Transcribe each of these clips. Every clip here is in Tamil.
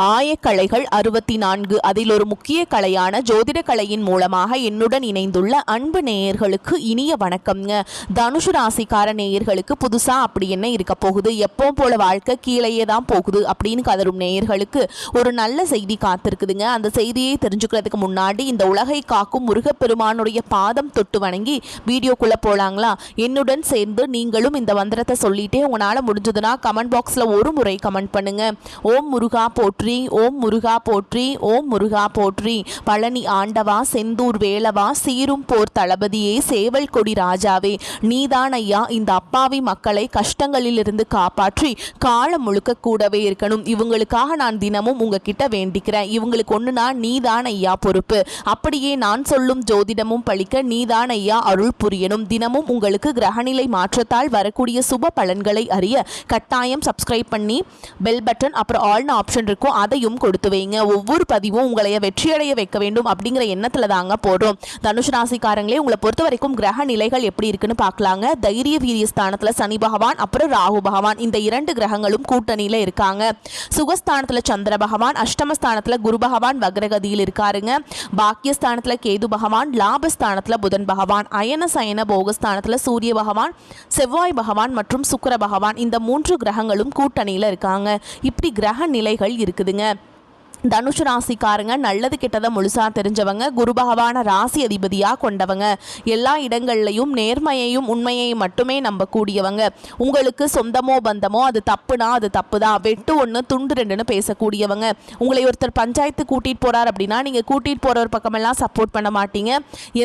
ஆயக்கலைகள் 64 அதில் ஒரு முக்கிய கலையான ஜோதிட கலையின் மூலமாக என்னுடன் இணைந்துள்ள அன்பு நேயர்களுக்கு இனிய வணக்கம்ங்க. தனுஷு ராசிக்கார நேயர்களுக்கு புதுசா அப்படி என்ன இருக்க போகுது, எப்போ போல வாழ்க்கை கீழேயே தான் போகுது அப்படின்னு கதரும் நேயர்களுக்கு ஒரு நல்ல செய்தி காத்திருக்குதுங்க. அந்த செய்தியை தெரிஞ்சுக்கிறதுக்கு முன்னாடி இந்த உலகை காக்கும் முருகப்பெருமானுடைய பாதம் தொட்டு வணங்கி வீடியோக்குள்ள போலாங்களா? என்னுடன் சேர்ந்து நீங்களும் இந்த மந்திரத்தை சொல்லிட்டே உங்களால முடிஞ்சதுன்னா கமெண்ட் பாக்ஸ்ல ஒரு முறை கமெண்ட் பண்ணுங்க. ஓம் முருகா போற்றி, ஓம் முருகா போற்றி, ஓம் முருகா போற்றி. பழனி ஆண்டவா, செந்தூர் வேலவா, சீரும் போர் தளபதியே, சேவல் கொடி ராஜாவே, நீதான் ஐயா இந்த அப்பாவி மக்களை கஷ்டங்களிலிருந்து காப்பாற்றி காலம் முழுக்க கூடவே இருக்கணும். இவங்களுக்காக நான் தினமும் உங்ககிட்ட வேண்டிக்கிறேன். இவங்களுக்கு ஒண்ணுனா நீதான் ஐயா பொறுப்பு. அப்படியே நான் சொல்லும் ஜோதிடமும் பழிக்க நீதான் ஐயா அருள் புரியணும். தினமும் உங்களுக்கு கிரகநிலை மாற்றத்தால் வரக்கூடிய சுப பலன்களை அறிய கட்டாயம் சப்ஸ்கிரைப் பண்ணி பெல் பட்டன் அப்புறம் ஆல்னு ஆப்ஷன் இருக்கும், அதையும் கொடுத்து வைங்க. ஒவ்வொரு பதிவும் உங்களைய வெற்றியடைய வைக்க வேண்டும் அப்படிங்கிற எண்ணத்துல தாங்க போடுறோம். தனுஷ் ராசிக்காரங்களே, உங்களை பொறுத்த வரைக்கும் கிரக நிலைகள் எப்படி இருக்குன்னு பார்க்கலாங்க. தைரிய வீரிய ஸ்தானத்துல சனி பகவான் அப்புறம் ராகு பகவான் இந்த இரண்டு கிரகங்களும் கூட்டணியில இருக்காங்க. சுகஸ்தானத்துல சந்திர பகவான், அஷ்டமஸ்தானத்துல குரு பகவான் வக்ரகதியில் இருக்காருங்க. பாக்கியஸ்தானத்துல கேது பகவான், லாபஸ்தானத்துல புதன் பகவான், அயன சயன போகஸ்தானத்துல சூரிய பகவான், செவ்வாய் பகவான் மற்றும் சுக்கிர பகவான் இந்த மூன்று கிரகங்களும் கூட்டணியில இருக்காங்க. இப்படி கிரக நிலைகள் இருக்குதுங்க. தனுஷ் ராசிக்காரங்க நல்லது கெட்டதை முழுசா தெரிஞ்சவங்க, குரு பகவான ராசி அதிபதியா கொண்டவங்க, எல்லா இடங்கள்லையும் நேர்மையையும் உண்மையையும் மட்டுமே நம்பக்கூடியவங்க. உங்களுக்கு சொந்தமோ பந்தமோ அது தப்புனா அது தப்புதான், வெட்டு ஒன்று துண்டு ரெண்டுன்னு பேசக்கூடியவங்க. உங்களை ஒருத்தர் பஞ்சாயத்து கூட்டிட்டு போறார் அப்படின்னா நீங்க கூட்டிட்டு போறவர் பக்கமெல்லாம் சப்போர்ட் பண்ண மாட்டீங்க.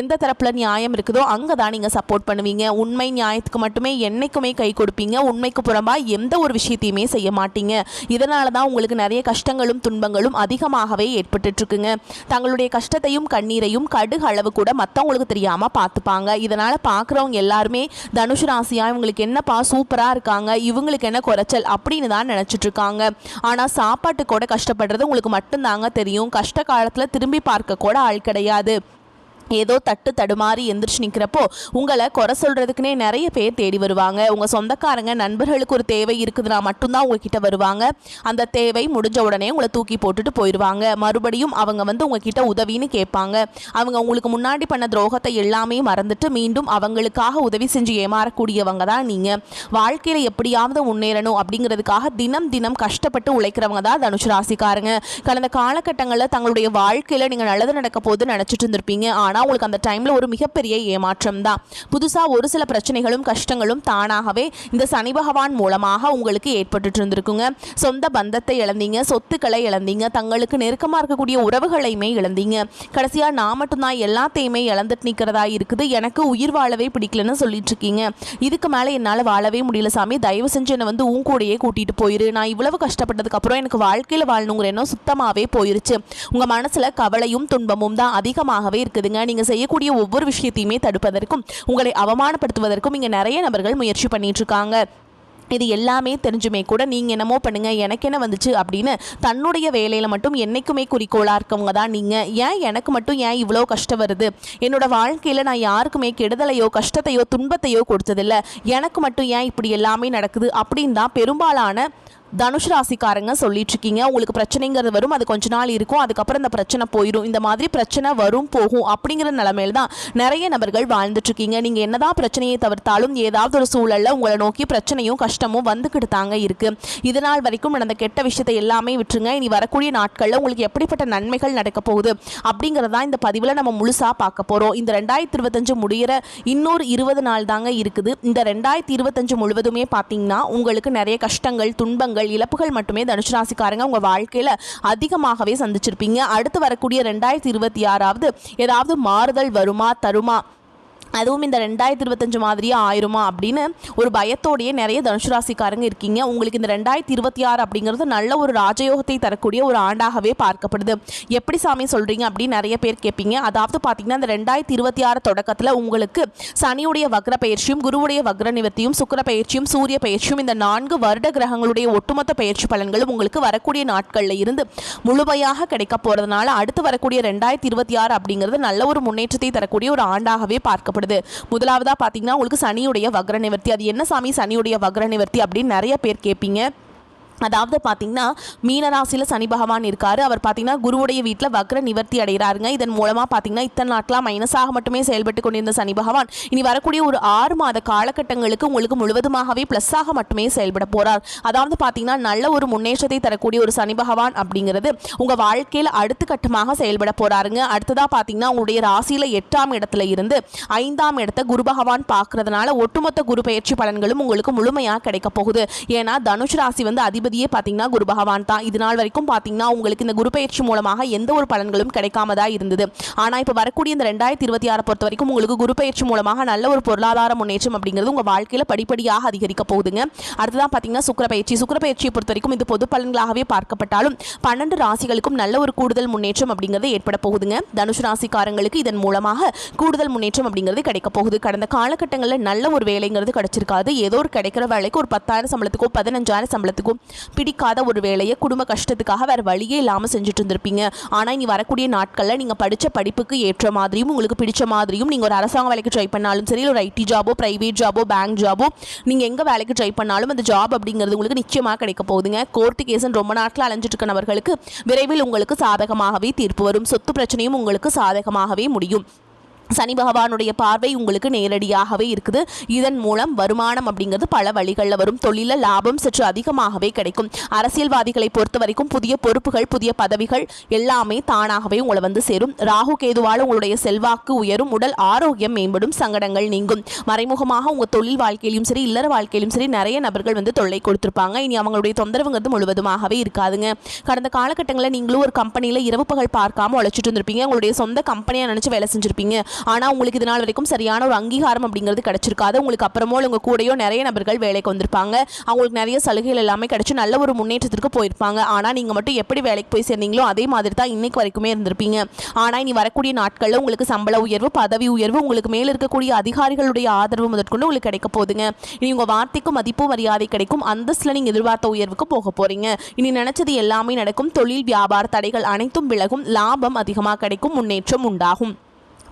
எந்த தரப்புல நியாயம் இருக்குதோ அங்கதான் நீங்க சப்போர்ட் பண்ணுவீங்க. உண்மை நியாயத்துக்கு மட்டுமே என்னைக்குமே கை கொடுப்பீங்க. உண்மைக்கு புறம்பா எந்த ஒரு விஷயத்தையுமே செய்ய மாட்டீங்க. இதனாலதான் உங்களுக்கு நிறைய கஷ்டங்களும் துன்பங்களும் அதிகமாகவே ஏற்பட்டு இருக்குங்க. தங்களுடைய கஷ்டத்தையும் கண்ணீரையும் கடுகு அளவு கூட மற்றவங்களுக்கு தெரியாம பார்த்துப்பாங்க. இதனால பார்க்குறவங்க எல்லாருமே தனுஷ் ராசியா இவங்களுக்கு என்னப்பா சூப்பரா இருக்காங்க, இவங்களுக்கு என்ன குறைச்சல் அப்படின்னு தான் நினைச்சிட்டு இருக்காங்க. ஆனா சாப்பாட்டு கூட கஷ்டப்படுறது உங்களுக்கு மட்டும்தாங்க தெரியும். கஷ்ட காலத்துல திரும்பி பார்க்க கூட ஆள் கிடையாது. ஏதோ தட்டு தடுமாறி எந்திரிச்சு நிற்கிறப்போ உங்களை குறை சொல்கிறதுக்குனே நிறைய பேர் தேடி வருவாங்க. உங்கள் சொந்தக்காரங்க நண்பர்களுக்கு ஒரு தேவை இருக்குதுன்னா மட்டும்தான் உங்ககிட்ட வருவாங்க. அந்த தேவை முடிஞ்ச உடனே உங்களை தூக்கி போட்டுட்டு போயிடுவாங்க. மறுபடியும் அவங்க உங்ககிட்ட உதவின்னு கேட்பாங்க. அவங்க உங்களுக்கு முன்னாடி பண்ண துரோகத்தை எல்லாமே மறந்துட்டு மீண்டும் அவங்களுக்காக உதவி செஞ்சு ஏமாறக்கூடியவங்க தான் நீங்கள். வாழ்க்கையில் எப்படியாவது முன்னேறணும் அப்படிங்கிறதுக்காக தினம் தினம் கஷ்டப்பட்டு உழைக்கிறவங்க தான் தனுஷ் ராசிக்காரங்க. கடந்த காலகட்டங்களில் தங்களுடைய வாழ்க்கையில் நீங்கள் நல்லது நடக்க போது நினச்சிட்டு இருந்திருப்பீங்க. ஆனால் உங்களுக்கு அந்த டைம்ல ஒரு மிகப்பெரிய ஏமாற்றம் தான். புதுசா ஒரு சில பிரச்சனைகளும் கஷ்டங்களும் தானாகவே இந்த சனி பகவான் மூலமாக உங்களுக்கு ஏற்பட்டு இருந்திருக்குங்க. சொந்த பந்தத்தை இழந்தீங்க, சொத்துக்களை இழந்தீங்க, தங்களுக்கு நெருக்கமா இருக்கக்கூடிய உறவுகளையுமே இழந்தீங்க. கடைசியா நான் மட்டும்தான் எல்லாத்தையுமே இழந்துட்டு நிற்கிறதா இருக்குது, எனக்கு உயிர் வாழவே பிடிக்கலன்னு சொல்லிட்டு இருக்கீங்க. இதுக்கு மேல என்னால் வாழவே முடியல சாமி, தயவு செஞ்சு என்னை உன் கூடயே கூட்டிட்டு போயிரு. நான் இவ்வளவு கஷ்டப்பட்டதுக்கு அப்புறம் எனக்கு வாழ்க்கையில வாழணுங்கிற எண்ணம் சுத்தமாவே போயிருச்சு. உங்க மனசுல கவலையும் துன்பமும் தான் அதிகமாகவே இருக்குதுங்க. நீங்க செய்யக்கூடிய ஒவ்வொரு விஷயத்தையுமே தடுப்பதற்கும் உங்களை அவமானப்படுத்துவதற்கும் இங்க நிறைய நபர்கள் முயற்சி பண்ணிட்டு இருக்காங்க. இது எல்லாமே தெரிஞ்சுமே கூட நீங்கள் என்னமோ பண்ணுங்க, எனக்கு என்ன வந்துச்சு அப்படின்னு தன்னுடைய வேலையில் மட்டும் என்றைக்குமே குறிக்கோளாக இருக்கவங்க தான் நீங்கள். ஏன் எனக்கு மட்டும் ஏன் இவ்வளோ கஷ்டம் வருது, என்னோட வாழ்க்கையில் நான் யாருக்குமே கெடுதலையோ கஷ்டத்தையோ துன்பத்தையோ கொடுத்ததில்லை, எனக்கு மட்டும் ஏன் இப்படி எல்லாமே நடக்குது அப்படின்னு தான் பெரும்பாலான தனுஷ் ராசிக்காரங்க சொல்லிட்டு இருக்கீங்க. உங்களுக்கு பிரச்சனைங்கிறது வரும், அது கொஞ்ச நாள் இருக்கும், அதுக்கப்புறம் இந்த பிரச்சனை போயிடும். இந்த மாதிரி பிரச்சனை வரும் போகும் அப்படிங்கிற நிலைமையில தான் நிறைய நபர்கள் வாழ்ந்துட்டு இருக்கீங்க. நீங்க என்னதான் பிரச்சனையை தவிர்த்தாலும் ஏதாவது ஒரு சூழல்ல உங்களை நோக்கி பிரச்சனையும் கஷ்டமும் வந்துக்கிட்டு தாங்க இருக்கு. இதனால் வரைக்கும் நடந்த கெட்ட விஷயத்தை எல்லாமே விட்டுருங்க. இனி வரக்கூடிய நாட்கள்ல உங்களுக்கு எப்படிப்பட்ட நன்மைகள் நடக்க போகுது அப்படிங்கறதா இந்த பதிவுல நம்ம முழுசா பார்க்க போறோம். இந்த 2025 முடிகிற இன்னொரு 20 நாள் தாங்க இருக்குது. இந்த 2025 முழுவதுமே பார்த்தீங்கன்னா உங்களுக்கு நிறைய கஷ்டங்கள் துன்பங்கள் இழப்புகள் மட்டுமே தனுஷ் ராசிக்காரங்க உங்க வாழ்க்கையில அதிகமாகவே சந்திச்சிருப்பீங்க. அடுத்து வரக்கூடிய 2026 ஏதாவது மாறுதல் வருமா தருமா, அதுவும் இந்த 2025 மாதிரியே ஆயிருமா அப்படின்னு ஒரு பயத்தோடையே நிறைய தனுஷ் ராசிக்காரங்க இருக்கீங்க. உங்களுக்கு இந்த 2026 அப்படிங்கிறது நல்ல ஒரு ராஜயோகத்தை தரக்கூடிய ஒரு ஆண்டாகவே பார்க்கப்படுது. எப்படி சாமி சொல்றீங்க அப்படின்னு நிறைய பேர் கேட்பீங்க. அதாவது பார்த்தீங்கன்னா இந்த 2026 தொடக்கத்தில் உங்களுக்கு சனியுடைய வக்ர பயிற்சியும் குருவுடைய வக்ர நிவர்த்தியும் சுக்கிர பயிற்சியும் சூரிய பயிற்சியும் இந்த 4 வருட கிரகங்களுடைய ஒட்டுமொத்த பயிற்சி பலன்களும் உங்களுக்கு வரக்கூடிய நாட்களில் இருந்து முழுமையாக கிடைக்க போறதுனால அடுத்து வரக்கூடிய 2026 அப்படிங்கிறது நல்ல ஒரு முன்னேற்றத்தை தரக்கூடிய ஒரு ஆண்டாகவே பார்க்கப்படுது. முதலாவதா பாத்தீங்கன்னா உங்களுக்கு சனியுடைய வக்ர நிவர்த்தி. அது என்ன சாமி சனியுடைய வக்ர நிவர்த்தி அப்படின்னு நிறைய பேர் கேட்பீங்க. அதாவது பார்த்தீங்கன்னா மீனராசியில் சனி பகவான் இருக்கார். அவர் பார்த்தீங்கன்னா குருவுடைய வீட்டில் வக்ர நிவர்த்தி அடைகிறாருங்க. இதன் மூலமாக பார்த்தீங்கன்னா இத்தனை நாட்களாக மைனஸாக மட்டுமே செயல்பட்டு கொண்டிருந்த சனி பகவான் இனி வரக்கூடிய ஒரு 6 மாத காலகட்டங்களுக்கு உங்களுக்கு முழுவதுமாகவே ப்ளஸ்ஸாக மட்டுமே செயல்பட போகிறார். அதாவது பார்த்தீங்கன்னா நல்ல ஒரு முன்னேற்றத்தை தரக்கூடிய ஒரு சனி பகவான் அப்படிங்கிறது உங்கள் வாழ்க்கையில் அடுத்த கட்டமாக செயல்பட போகிறாருங்க. அடுத்ததாக பார்த்தீங்கன்னா உங்களுடைய ராசியில் 8ஆம் இடத்துல இருந்து 5ஆம் இடத்தை குரு பகவான் பார்க்கறதுனால ஒட்டுமொத்த குரு பயிற்சி பலன்களும் உங்களுக்கு முழுமையாக கிடைக்க போகுது. ஏன்னா தனுஷ் ராசி வந்து அதிபதியே பார்த்தீங்கன்னா குரு பகவான் தான். இது நாள் வரைக்கும் பார்த்தீங்கன்னா உங்களுக்கு இந்த குரு பயிற்சி மூலமாக எந்த ஒரு பலன்களும் கிடைக்காமதா இருந்தது. ஆனால் இப்போ வரக்கூடிய இந்த 2026 பொறுத்த வரைக்கும் உங்களுக்கு குரு பயிற்சி மூலமாக நல்ல ஒரு பொருளாதார முன்னேற்றம் அப்படிங்கிறது உங்கள் வாழ்க்கையில் படிப்படியாக அதிகரிக்க போகுதுங்க. அடுத்ததான் பார்த்தீங்கன்னா சுக்கிர பயிற்சியை பொறுத்த வரைக்கும் இது பொது பலன்களாகவே பார்க்கப்பட்டாலும் 12 ராசிகளுக்கும் நல்ல ஒரு கூடுதல் முன்னேற்றம் அப்படிங்கிறது ஏற்பட போகுதுங்க. தனுஷ் ராசிக்காரங்களுக்கு இதன் மூலமாக கூடுதல் முன்னேற்றம் அப்படிங்கிறது கிடைக்க போகுது. கடந்த காலகட்டங்களில் நல்ல ஒரு வேலைங்கிறது கிடைச்சிருக்காது. ஏதோ ஒரு கிடைக்கிற வேலைக்கு ஒரு 10,000 சம்பளத்துக்கோ 15,000 சம்பளத்துக்கோ பிடிக்காத ஒரு வேலையை குடும்ப கஷ்டத்துக்காக வேறு வழியே இல்லாமல் செஞ்சுட்டு இருந்திருப்பீங்க. ஆனால் இனி வரக்கூடிய நாட்களில் நீங்கள் படித்த படிப்புக்கு ஏற்ற மாதிரியும் உங்களுக்கு பிடிச்ச மாதிரியும் நீங்கள் ஒரு அரசாங்க வேலைக்கு ட்ரை பண்ணாலும் சரி, ஒரு ஐடி ஜாபோ, பிரைவேட் ஜாபோ, பேங்க் ஜாபோ, நீங்கள் எங்கே வேலைக்கு ட்ரை பண்ணாலும் அந்த ஜாப் அப்படிங்கிறது உங்களுக்கு நிச்சயமாக கிடைக்க போகுதுங்க. கோர்ட்டு கேஸுன்னு ரொம்ப நாட்கள் அலைஞ்சிட்டு இருக்க நபர்களுக்கு விரைவில் உங்களுக்கு சாதகமாகவே தீர்ப்பு வரும். சொத்து பிரச்சனையும் உங்களுக்கு சாதகமாகவே முடியும். சனி பகவானுடைய பார்வை உங்களுக்கு நேரடியாகவே இருக்குது. இதன் மூலம் வருமானம் அப்படிங்கிறது பல வழிகளில் வரும். தொழில லாபம் சற்று அதிகமாகவே கிடைக்கும். அரசியல்வாதிகளை பொறுத்த வரைக்கும் புதிய பொறுப்புகள், புதிய பதவிகள் எல்லாமே தானாகவே உங்களை வந்து சேரும். ராகு கேதுவால் உங்களுடைய செல்வாக்கு உயரும். உடல் ஆரோக்கியம் மேம்படும். சங்கடங்கள் நீங்கும். மறைமுகமாக உங்கள் தொழில் வாழ்க்கையிலும் சரி, இல்லற வாழ்க்கையிலும் சரி நிறைய நபர்கள் வந்து தொல்லை கொடுத்துருப்பாங்க. இனி அவங்களுடைய தொந்தரவுங்கிறது முழுவதுமாகவே இருக்காதுங்க. கடந்த காலகட்டங்களில் நீங்களும் ஒரு கம்பெனியில் இரவு பகல் பார்க்காம உழைச்சிட்டு இருந்திருப்பீங்க. உங்களுடைய சொந்த கம்பெனியாக நினச்சி வேலை செஞ்சிருப்பீங்க. ஆனால் உங்களுக்கு இது நாள் வரைக்கும் சரியான ஒரு அங்கீகாரம் அப்படிங்கிறது கிடைச்சிருக்காது. உங்களுக்கு அப்புறமோ உங்கள் கூடயோ நிறைய நபர்கள் வேலைக்கு வந்திருப்பாங்க. அவங்களுக்கு நிறைய சலுகைகள் எல்லாமே கிடைச்சி நல்ல ஒரு முன்னேற்றத்திற்கு போயிருப்பாங்க. ஆனால் நீங்கள் மட்டும் எப்படி வேலைக்கு போய் சேர்ந்தீங்களோ அதே மாதிரி தான் இன்னைக்கு வரைக்குமே இருந்திருப்பீங்க. ஆனால் இனி வரக்கூடிய நாட்களில் உங்களுக்கு சம்பள உயர்வு, பதவி உயர்வு, உங்களுக்கு மேலே இருக்கக்கூடிய அதிகாரிகளுடைய ஆதரவு முதற்கொண்டு உங்களுக்கு கிடைக்க போகுதுங்க. இனி உங்கள் வார்த்தைக்கும் மதிப்பு மரியாதை கிடைக்கும். அந்தஸ்தில் நீங்கள் எதிர்பார்த்த உயர்வுக்கு போக போகிறீங்க. இனி நினைச்சது எல்லாமே நடக்கும். தொழில் வியாபார தடைகள் அனைத்தும் விலகும். லாபம் அதிகமாக கிடைக்கும். முன்னேற்றம் உண்டாகும்.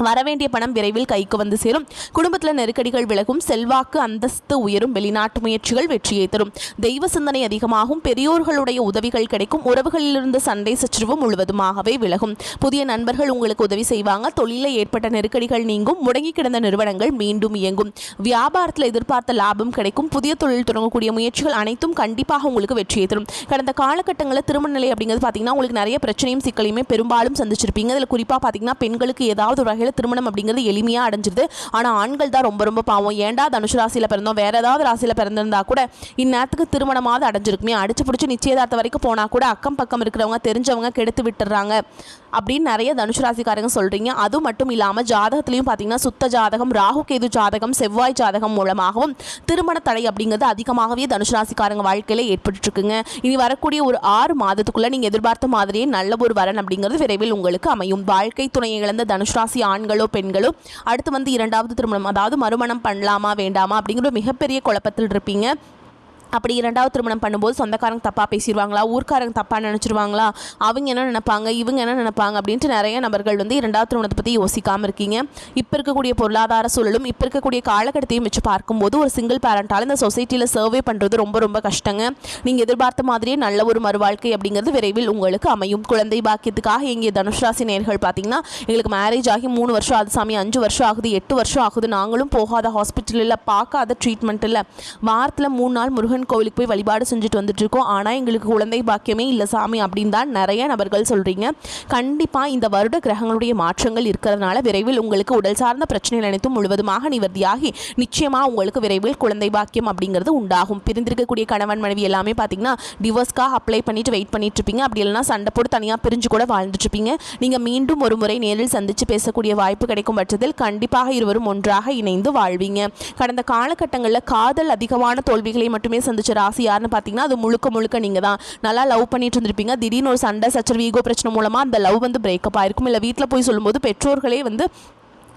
வரவேண்டிய பணம் விரைவில் கைக்கு வந்து சேரும். குடும்பத்தில் நெருக்கடிகள் விலகும். செல்வாக்கு அந்தஸ்து உயரும். வெளிநாட்டு முயற்சிகள் வெற்றியை தரும். தெய்வ சிந்தனை அதிகமாகும். பெரியோர்களுடைய உதவிகள் கிடைக்கும். உறவுகளிலிருந்து சண்டை சச்சரவு முழுவதுமாகவே விலகும். புதிய நண்பர்கள் உங்களுக்கு உதவி செய்வாங்க. தொழிலில் ஏற்பட்ட நெருக்கடிகள் நீங்கும். முடங்கி கிடந்த நிறுவனங்கள் மீண்டும் இயங்கும். வியாபாரத்தில் எதிர்பார்த்த லாபம் கிடைக்கும். புதிய தொழில் தொடங்கக்கூடிய முயற்சிகள் அனைத்தும் கண்டிப்பாக உங்களுக்கு வெற்றியை தரும். கடந்த காலகட்டங்களில் திருமண நிலை அப்படிங்கிறது பார்த்தீங்கன்னா உங்களுக்கு நிறைய பிரச்சனையும் சிக்கலையுமே பெரும்பாலும் சந்திச்சிருப்பீங்க. அதில் குறிப்பாக பார்த்தீங்கன்னா பெண்களுக்கு ஏதாவது ஒரு வகையில் திருமணம் அப்படிங்கிறது எளிமையாக அடைஞ்சிருது. ஆனால் ஆண்கள் தான் ரொம்ப ரொம்ப பாவம். ஏண்டா தனுஷ் ராசியில் பிறந்தோம், வேற ஏதாவது ராசியில் பிறந்திருந்தா கூட இந்நேரத்துக்கு திருமணமாவது அடைஞ்சிருக்குமே, அடிச்சு பிடிச்சி நிச்சயதார்த்தம் வரைக்கும் போனால் கூட அக்கம் பக்கம் இருக்கிறவங்க தெரிஞ்சவங்க கெடுத்து விட்டுறாங்க அப்படின்னு நிறைய தனுஷ் ராசிக்காரங்க சொல்கிறீங்க. அது மட்டும் இல்லாமல் ஜாதகத்துலையும் பார்த்தீங்கன்னா சுத்த ஜாதகம், ராகு கேது ஜாதகம், செவ்வாய் ஜாதகம் மூலமாகவும் திருமண தடை அப்படிங்கிறது அதிகமாகவே தனுஷ் ராசிக்காரங்க வாழ்க்கையில் ஏற்பட்டுருக்குங்க. இனி வரக்கூடிய ஒரு 6 மாதத்துக்குள்ளே நீங்கள் எதிர்பார்த்த மாதிரியே நல்ல ஒரு வரன் அப்படிங்கிறது விரைவில் உங்களுக்கு அமையும். வாழ்க்கை துணையை இழந்த தனுஷ் ராசி ஆண்களோ பெண்களோ அடுத்து வந்து 2வது திருமணம், அதாவது மறுமணம் பண்ணலாமா வேண்டாமா அப்படிங்கிற மிகப்பெரிய குழப்பத்தில் இருப்பீங்க. அப்படி 2வது திருமணம் பண்ணும்போது சொந்தக்காரங்க தப்பாக பேசிடுவாங்களா, ஊர்க்காரங்க தப்பாக நினச்சிருவாங்களா, அவங்க என்ன நினைப்பாங்க, இவங்க என்ன நினைப்பாங்க அப்படின்ட்டு நிறைய நபர்கள் வந்து 2வது திருமணத்தை பற்றி யோசிக்காமல் இருக்கீங்க. இப்போ இருக்கக்கூடிய பொருளாதார சூழலும் இப்போ இருக்கக்கூடிய காலகட்டத்தையும் வச்சு பார்க்கும்போது ஒரு சிங்கிள் பேரண்டால் இந்த சொசைட்டியில் சர்வே பண்ணுறது ரொம்ப ரொம்ப கஷ்டங்க. நீங்கள் எதிர்பார்த்த மாதிரியே நல்ல ஒரு மறுவாழ்க்கை அப்படிங்கிறது விரைவில் உங்களுக்கு அமையும். குழந்தை பாக்கியத்துக்காக எங்கள் தனுஷ் ராசி நேயர்கள் பார்த்தீங்கன்னா எங்களுக்கு மேரேஜ் ஆகி 3 வருஷம் ஆகுது சாமி, 5 வருஷம் ஆகுது, 8 வருஷம் ஆகுது, நாங்களும் போகாத ஹாஸ்பிட்டல் இல்லை, பார்க்காத ட்ரீட்மெண்ட் இல்லை, வாரத்தில் 3 நாள் முருகன் கோவிலுக்கு போய் வழிபாடு செஞ்சுட்டு வந்துட்டு இருக்கோம், ஆனால் எங்களுக்கு குழந்தை பாக்கியமே இல்லை சாமி அப்படின்னு தான் நிறைய நபர்கள் சொல்கிறீங்க. கண்டிப்பாக இந்த வருட கிரகங்களுடைய மாற்றங்கள் இருக்கிறதுனால விரைவில் உங்களுக்கு உடல் சார்ந்த பிரச்சனைகள் அனைத்தும் முழுவதுமாக நிவர்த்தியாகி நிச்சயமாக உங்களுக்கு விரைவில் குழந்தை பாக்கியம் அப்படிங்கிறது உண்டாகும். பிரிந்திருக்கக்கூடிய கணவன் மனைவி எல்லாமே பார்த்தீங்கன்னா டிவோர்ஸ்க்காக அப்ளை பண்ணிட்டு வெயிட் பண்ணிட்டு இருப்பீங்க. அப்படி இல்லைனா சண்டை போட்டு தனியாக பிரிஞ்சு கூட வாழ்ந்துட்டு இருப்பீங்க. நீங்கள் மீண்டும் ஒரு முறை நேரில் சந்தித்து பேசக்கூடிய வாய்ப்பு கிடைக்கும் பட்சத்தில் கண்டிப்பாக இருவரும் ஒன்றாக இணைந்து வாழ்வீங்க. கடந்த காலகட்டங்களில் காதல் அதிகமான தோல்விகளை மட்டுமே சந்திச்ச ராசி யாருன்னு பார்த்தீங்கன்னா அது முழுக்க முழுக்க நீங்கள் தான். நல்லா லவ் பண்ணிட்டு இருந்திருப்பீங்க. திடீர்னு ஒரு சண்டை சச்சரவு ஈகோ பிரச்சனை மூலமாக அந்த லவ் வந்து பிரேக்கப் ஆயிருக்கும். இல்லை வீட்டில் போய் சொல்லும்போது பெற்றோர்களே வந்து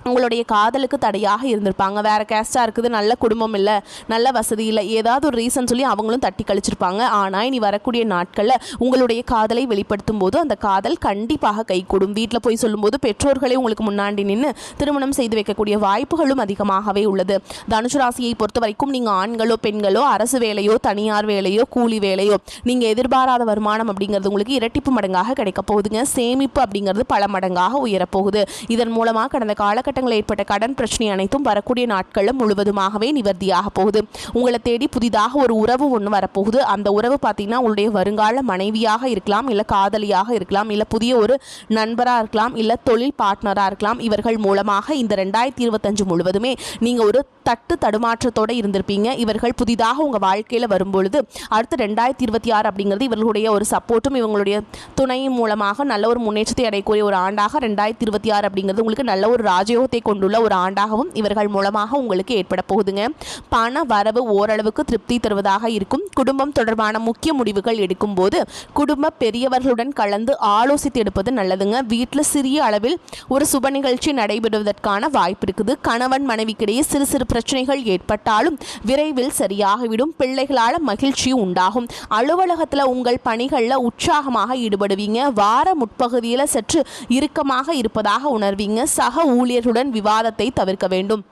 உங்களுடைய காதலுக்கு தடையாக இருந்திருப்பாங்க. வேறு கேஸ்டாக இருக்குது, நல்ல குடும்பம் இல்லை, நல்ல வசதி இல்லை, ஏதாவது ஒரு ரீசன் சொல்லி அவங்களும் தட்டி கழிச்சிருப்பாங்க. ஆனால் இனி வரக்கூடிய நாட்களில் உங்களுடைய காதலை வெளிப்படுத்தும் போது அந்த காதல் கண்டிப்பாக கைகூடும். வீட்டில் போய் சொல்லும்போது பெற்றோர்களே உங்களுக்கு முன்னாடி நின்று திருமணம் செய்து வைக்கக்கூடிய வாய்ப்புகளும் அதிகமாகவே உள்ளது. தனுசு ராசியை பொறுத்த வரைக்கும் நீங்கள் ஆண்களோ பெண்களோ, அரசு வேலையோ தனியார் வேலையோ கூலி வேலையோ, நீங்கள் எதிர்பாராத வருமானம் அப்படிங்கிறது உங்களுக்கு இரட்டிப்பு மடங்காக கிடைக்க போகுதுங்க. சேமிப்பு அப்படிங்கிறது பல மடங்காக உயரப்போகுது. இதன் மூலமாக கடந்த காலகட்டத்தில் ஏற்பட்ட கடன் பிரச்சனை அனைத்தும் வரக்கூடிய நாட்களில் முழுவதுமாகவே நிவர்த்தியாக போகுது. உங்களை தேடி புதிதாக ஒரு உறவு ஒன்று வரப்போகுது. அந்த உறவு பார்த்தீங்கன்னா உங்களுடைய வருங்கால மனைவியாக இருக்கலாம், இல்லை காதலியாக இருக்கலாம், இல்லை புதிய ஒரு நண்பராக இருக்கலாம், இல்லை தொழில் பார்ட்னராக இருக்கலாம். இவர்கள் மூலமாக இந்த 2025 முழுவதுமே நீங்கள் ஒரு தட்டு தடுமாற்றத்தோடு இருந்திருப்பீங்க. இவர்கள் புதிதாக உங்கள் வாழ்க்கையில் வரும்பொழுது அடுத்து 2026 அப்படிங்கிறது இவர்களுடைய ஒரு சப்போர்ட்டும் இவங்களுடைய துணையின் மூலமாக நல்ல ஒரு முன்னேற்றத்தை அடையக்கூடிய ஒரு ஆண்டாக 2026 அப்படிங்கிறது உங்களுக்கு நல்ல ஒரு ராஜயோகத்தை கொண்டுள்ள ஒரு ஆண்டாகவும் இவர்கள் மூலமாக உங்களுக்கு ஏற்பட போகுதுங்க. பண வரவு ஓரளவுக்கு திருப்தி தருவதாக இருக்கும். குடும்பம் தொடர்பான முக்கிய முடிவுகள் எடுக்கும் போது குடும்ப பெரியவர்களுடன் கலந்து ஆலோசித்து எடுப்பது நல்லதுங்க. வீட்டில் சிறிய அளவில் ஒரு சுப நிகழ்ச்சி நடைபெறுவதற்கான வாய்ப்பு இருக்குது. கணவன் மனைவிக்கிடையே சிறு சிறு பிரச்சனைகள் ஏற்பட்டாலும் விரைவில் சரியாகிவிடும். பிள்ளைகளால் மகிழ்ச்சி உண்டாகும். அலுவலகத்தில் உங்கள் பணிகளில் உற்சாகமாக ஈடுபடுவீங்க. வார முற்பகுதியில் சற்று இறுக்கமாக இருப்பதாக உணர்வீங்க. சக ஊழியர்களுடன் விவாதத்தை தவிர்க்க வேண்டும்.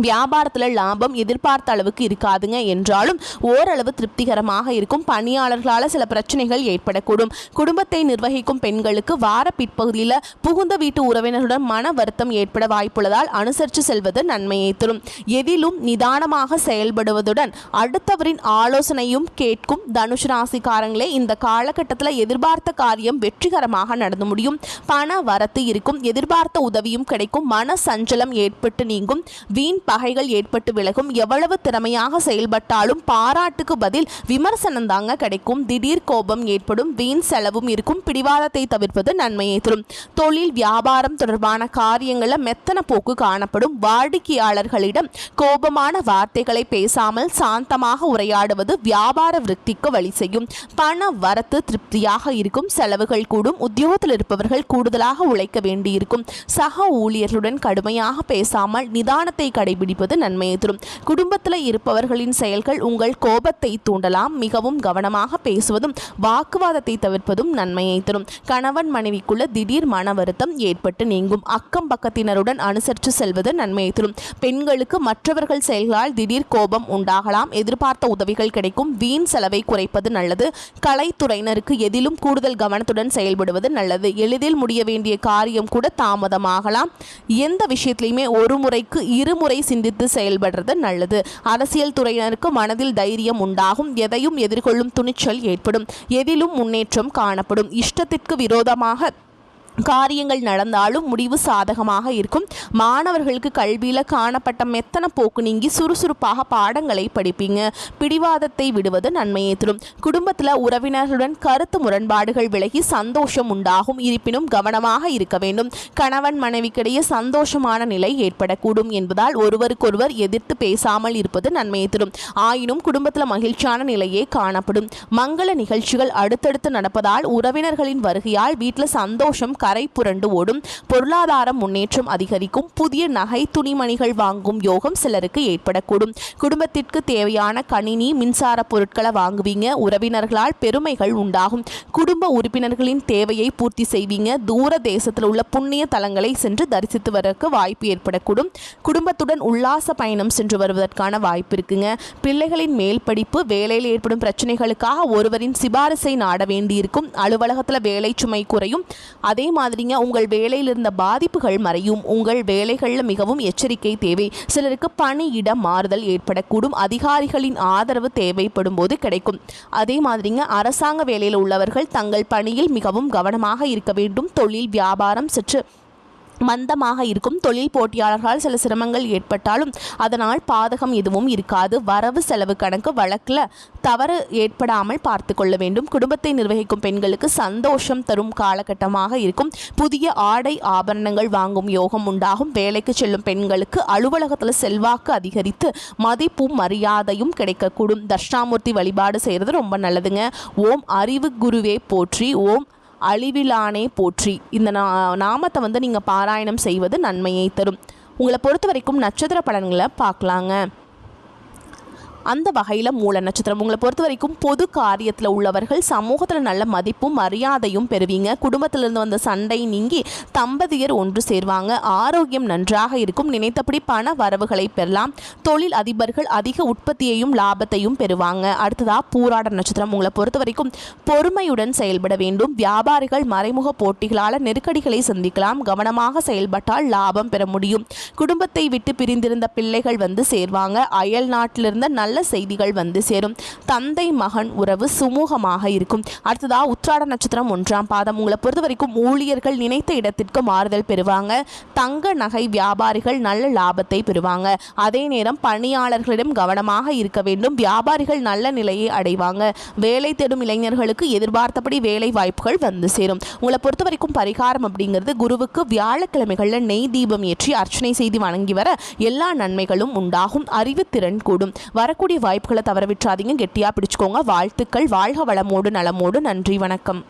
வியாபாரத்தில் லாபம் எதிர்பார்த்த அளவுக்கு இருக்காதுங்க, என்றாலும் ஓரளவு திருப்திகரமாக இருக்கும். பணியாளர்களால் சில பிரச்சனைகள் ஏற்படக்கூடும். குடும்பத்தை நிர்வகிக்கும் பெண்களுக்கு வார பிற்பகுதியில் புகுந்த வீட்டு உறவினருடன் மன வருத்தம் ஏற்பட வாய்ப்புள்ளதால் அனுசரித்து செல்வது நன்மையை தரும். எதிலும் நிதானமாக செயல்படுவதுடன் அடுத்தவரின் ஆலோசனையும் கேட்கும் தனுசு ராசிக்காரங்களே இந்த காலகட்டத்தில் எதிர்பார்த்த காரியம் வெற்றிகரமாக நடந்து முடியும். பண வரத்து இருக்கும். எதிர்பார்த்த உதவியும் கிடைக்கும். மன சஞ்சலம் ஏற்பட்டு நீங்கும். வீண் பகைகள் ஏற்பட்டு விலகும். எவ்வளவு திறமையாக செயல்பட்டாலும் பாராட்டுக்கு பதில் விமர்சனம் தாங்க கிடைக்கும். திடீர் கோபம் ஏற்படும். வீண் செலவும் இருக்கும். பிடிவாதத்தை தவிர்ப்பது நன்மையை தரும். தொழில் வியாபாரம் தொடர்பான காரியங்களில் மெத்தன போக்கு காணப்படும். வாடிக்கையாளர்களிடம் கோபமான வார்த்தைகளை பேசாமல் சாந்தமாக உரையாடுவது வியாபார விருத்திக்கு வழி செய்யும். பண வரத்து திருப்தியாக இருக்கும். செலவுகள் கூடும். உத்தியோகத்தில் இருப்பவர்கள் கூடுதலாக உழைக்க வேண்டியிருக்கும். சக ஊழியர்களுடன் கடுமையாக பேசாமல் நிதானத்தை கடைபிடிப்பது நன்மையை தரும். குடும்பத்தில் இருப்பவர்களின் செயல்கள் உங்கள் கோபத்தை தூண்டலாம். மிகவும் கவனமாக பேசுவதும் வாக்குவாதத்தை தவிர்ப்பதும் நன்மையை தரும். கணவன் மனைவிக்குள்ள திடீர் மன வருத்தம் ஏற்பட்டு நீங்கும். அக்கம் பக்கத்தினருடன் அனுசரித்து செல்வது நன்மையை தரும். பெண்களுக்கு மற்றவர்கள் செயல்களால் திடீர் கோபம் உண்டாகலாம். எதிர்பார்த்த உதவிகள் கிடைக்கும். வீண் செலவை குறைப்பது நல்லது. கலைத்துறையினருக்கு எதிலும் கூடுதல் கவனத்துடன் செயல்படுவது நல்லது. எளிதில் முடிய வேண்டிய காரியம் கூட தாமதமாகலாம். எந்த விஷயத்திலையுமே ஒரு முறைக்கு இருமுறை சிந்தித்து செயல்படுறது நல்லது. அரசியல் துறையினருக்கு மனதில் தைரியம் உண்டாகும். எதையும் எதிர்கொள்ளும் துணிச்சல் ஏற்படும். எதிலும் முன்னேற்றம் காணப்படும். இஷ்டத்திற்கு விரோதமாக காரியங்கள் நடந்தாலும் முடிவு சாதகமாக இருக்கும். மாணவர்களுக்கு கல்வியில் காணப்பட்ட மெத்தன போக்கு நீங்கி சுறுசுறுப்பாக பாடங்களை படிப்பீங்க. பிடிவாதத்தை விடுவது நன்மையை தரும். குடும்பத்தில் உறவினர்களுடன் கருத்து முரண்பாடுகள் விலகி சந்தோஷம் உண்டாகும். இருப்பினும் கவனமாக இருக்க வேண்டும். கணவன் மனைவிக்கிடையே சந்தோஷமான நிலை ஏற்படக்கூடும் என்பதால் ஒருவருக்கொருவர் எதிர்த்து பேசாமல் இருப்பது நன்மையை தரும். ஆயினும் குடும்பத்தில் மகிழ்ச்சியான நிலையே காணப்படும். மங்கள நிகழ்ச்சிகள் அடுத்தடுத்து நடப்பதால் உறவினர்களின் வருகையால் வீட்டில் சந்தோஷம் கரை புரண்டு ஓடும். பொருளாதார முன்னேற்றம் அதிகரிக்கும். புதிய நகை துணிமணிகள் வாங்கும் யோகம் சிலருக்கு ஏற்படக்கூடும். குடும்பத்திற்கு தேவையான கணினி மின்சார பொருட்களை வாங்குவீங்க. உறவினர்களால் பெருமைகள் உண்டாகும். குடும்ப உறுப்பினர்களின் தேவையை பூர்த்தி செய்வீங்க. தூர தேசத்தில் உள்ள புண்ணிய தலங்களை சென்று தரிசித்து வரக்கு வாய்ப்பு ஏற்படக்கூடும். குடும்பத்துடன் உல்லாச பயணம் சென்று வருவதற்கான வாய்ப்பு இருக்குங்க. பிள்ளைகளின் மேல் படிப்பு வேலையில் ஏற்படும் பிரச்சனைகளுக்காக ஒருவரின் சிபாரிசை நாட வேண்டியிருக்கும். அலுவலகத்தில் வேலை சுமை குறையும். அதே மாதிரிங்க உங்கள் வேலையில் இருந்த பாதிப்புகள் மறையும். உங்கள் வேலைகளில் மிகவும் எச்சரிக்கை தேவை. சிலருக்கு பணியிட மாறுதல் ஏற்படக்கூடும். அதிகாரிகளின் ஆதரவு தேவைப்படும் போது கிடைக்கும். அதே மாதிரிங்க அரசாங்க வேலையில் உள்ளவர்கள் தங்கள் பணியில் மிகவும் கவனமாக இருக்க வேண்டும். தொழில் வியாபாரம் சற்று மந்தமாக இருக்கும். தொழில் போட்டியாளர்களால் சில சிரமங்கள் ஏற்பட்டாலும் அதனால் பாதகம் எதுவும் இருக்காது. வரவு செலவு கணக்கு வழக்கில் தவறு ஏற்படாமல் பார்த்து கொள்ள வேண்டும். குடும்பத்தை நிர்வகிக்கும் பெண்களுக்கு சந்தோஷம் தரும் காலகட்டமாக இருக்கும். புதிய ஆடை ஆபரணங்கள் வாங்கும் யோகம் உண்டாகும். வேலைக்கு செல்லும் பெண்களுக்கு அலுவலகத்தில் செல்வாக்கு அதிகரித்து மதிப்பும் மரியாதையும் கிடைக்கக்கூடும். தட்சிணாமூர்த்தி வழிபாடு செய்கிறது ரொம்ப நல்லதுங்க. ஓம் அறிவு குருவே போற்றி, ஓம் அழிவிலானே போற்றி இந்த நாமத்தை நீங்கள் பாராயணம் செய்வது நன்மையை தரும். உங்களை பொறுத்த வரைக்கும் நட்சத்திர பலன்களை பார்க்கலாங்க. அந்த வகையில் மூல நட்சத்திரம் உங்களை பொறுத்த வரைக்கும் பொது காரியத்தில் உள்ளவர்கள் சமூகத்தில் நல்ல மதிப்பும் மரியாதையும் பெறுவீங்க. குடும்பத்திலிருந்து வந்த சண்டை நீங்கி தம்பதியர் ஒன்று சேர்வாங்க. ஆரோக்கியம் நன்றாக இருக்கும். நினைத்தபடி பண வரவுகளை பெறலாம். தொழில் அதிபர்கள் அதிக உற்பத்தியையும் லாபத்தையும் பெறுவாங்க. அடுத்ததாக பூராட நட்சத்திரம் உங்களை பொறுத்த வரைக்கும் பொறுமையுடன் செயல்பட வேண்டும். வியாபாரிகள் மறைமுக போட்டிகளால் நெருக்கடிகளை சந்திக்கலாம். கவனமாக செயல்பட்டால் லாபம் பெற முடியும். குடும்பத்தை விட்டு பிரிந்திருந்த பிள்ளைகள் வந்து சேர்வாங்க. அயல் நாட்டிலிருந்த நல்ல செய்திகள் வந்து சேரும். தந்தை மகன் உறவு சுமூகமாக இருக்கும். அடுத்ததாக உத்திராட நட்சத்திரம் 1ஆம் பாதம் உங்களை பொறுத்த வரைக்கும் ஊழியர்கள் நினைத்த இடத்திற்கு மாறுதல் பெறுவாங்க. தங்க நகை வியாபாரிகள் நல்ல லாபத்தை பெறுவாங்க. அதே நேரம் பணியாளர்களிடம் கவனமாக இருக்க வேண்டும். வியாபாரிகள் நல்ல நிலையை அடைவாங்க. வேலை தேடும் இளைஞர்களுக்கு எதிர்பார்த்தபடி வேலை வாய்ப்புகள் வந்து சேரும். உங்களை பொறுத்த வரைக்கும் பரிகாரம் அப்படிங்கிறது குருவுக்கு வியாழக்கிழமைகளில் நெய் தீபம் ஏற்றி அர்ச்சனை செய்து வணங்கி வர எல்லா நன்மைகளும் உண்டாகும். அறிவுத்திறன் கூடும். வரக்கூடிய வாய்ப்புகளை தவற விட்டுறாதீங்க. கெட்டியாக பிடிச்சுக்கோங்க. வாழ்த்துக்கள். வாழ்க வளமோடு நலமோடு. நன்றி, வணக்கம்.